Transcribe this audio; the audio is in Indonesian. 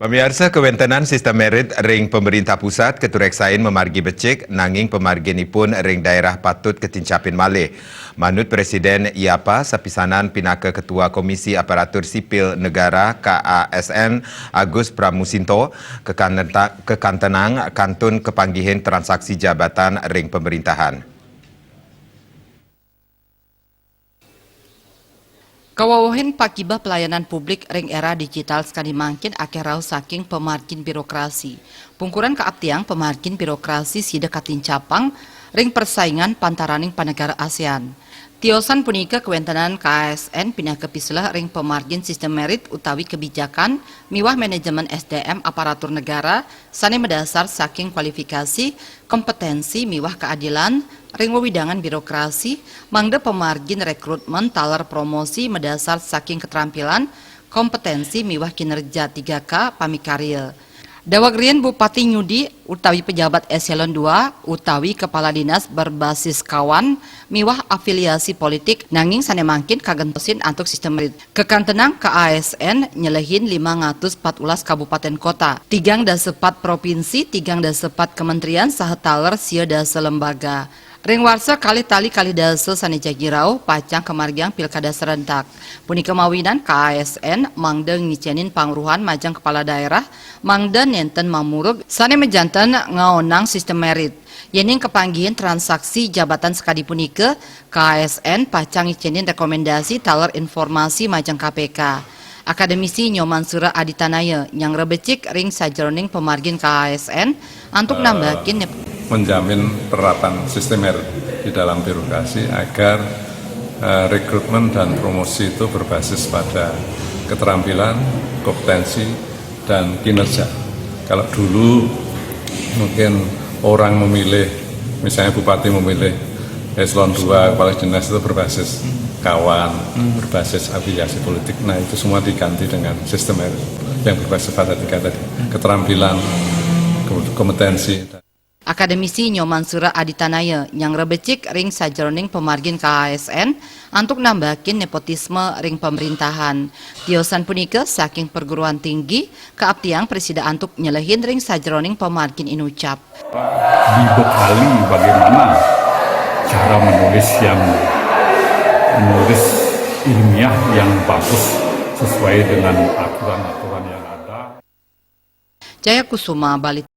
Pemirsa, kewentenan sistem merit ring pemerintah pusat ketureksain memargi becik nanging pemarginipun ring daerah patut ketincapin malih. Manut Presiden IAPA sapisanan pinaka Ketua Komisi Aparatur Sipil Negara KASN Agus Pramusinto kekantenang kantun kepanggihan transaksi jabatan ring pemerintahan. Kawawahin pakibah pelayanan publik ring era digital sekali mangkin akhirau saking pemargin birokrasi. Pungkuran keaptiang pemargin birokrasi sida katincapang ring persaingan pantaraning panegara ASEAN. Tiosan punika kewentenan KASN pindah kepislah ring pemargin sistem merit utawi kebijakan miwah manajemen SDM aparatur negara sane mendasar saking kualifikasi, kompetensi miwah keadilan, ring wewidangan birokrasi, mangda pemargin rekrutmen taler promosi mendasar saking keterampilan, kompetensi miwah kinerja 3K pamikarya. Dawagrian Bupati Nyudi utawi pejabat eselon 2 utawi kepala dinas berbasis kawan miwah afiliasi politik nanging sanemangkin kagentosin antuk sistem merit. Kekantenang KASN nyelehin 514 kabupaten kota, 3 provinsi, 3 kementerian saha taler sia dasa lembaga. Ring warsa kali tali kali dasa sanija girau pacang kemargiang pilkada serentak. Punika mawinan KASN mangda ngicenin pangruhan majang kepala daerah mangda nenten mamurug sane mejanten ngaonang sistem merit. Yening kepanggihan transaksi jabatan sekadi punika KASN pacang ngicenin rekomendasi taler informasi majang KPK. Akademisi Nyoman Sura Aditanaya yang rebecik ring sajroning pemargin KASN untuk nambahin menjamin penerapan sistem merit di dalam birokrasi agar rekrutmen dan promosi itu berbasis pada keterampilan, kompetensi, dan kinerja. Kalau dulu mungkin orang memilih, misalnya bupati memilih eselon 2 kepala dinas itu berbasis kawan, berbasis afiliasi politik. Nah itu semua diganti dengan sistem merit yang berbasis pada 3 tadi, keterampilan, kompetensi. Akademisi Nyoman Sura Aditanaya yang rebecik ring sajroning pemargin KASN untuk nambahin nepotisme ring pemerintahan. Tiosan punika saking perguruan tinggi keaptiang presida antuk nyelehin ring sajroning pemargin inucap. Dibekali bagaimana cara menulis ilmiah yang bagus sesuai dengan aturan-aturan yang ada. Jaya Kusuma Bali.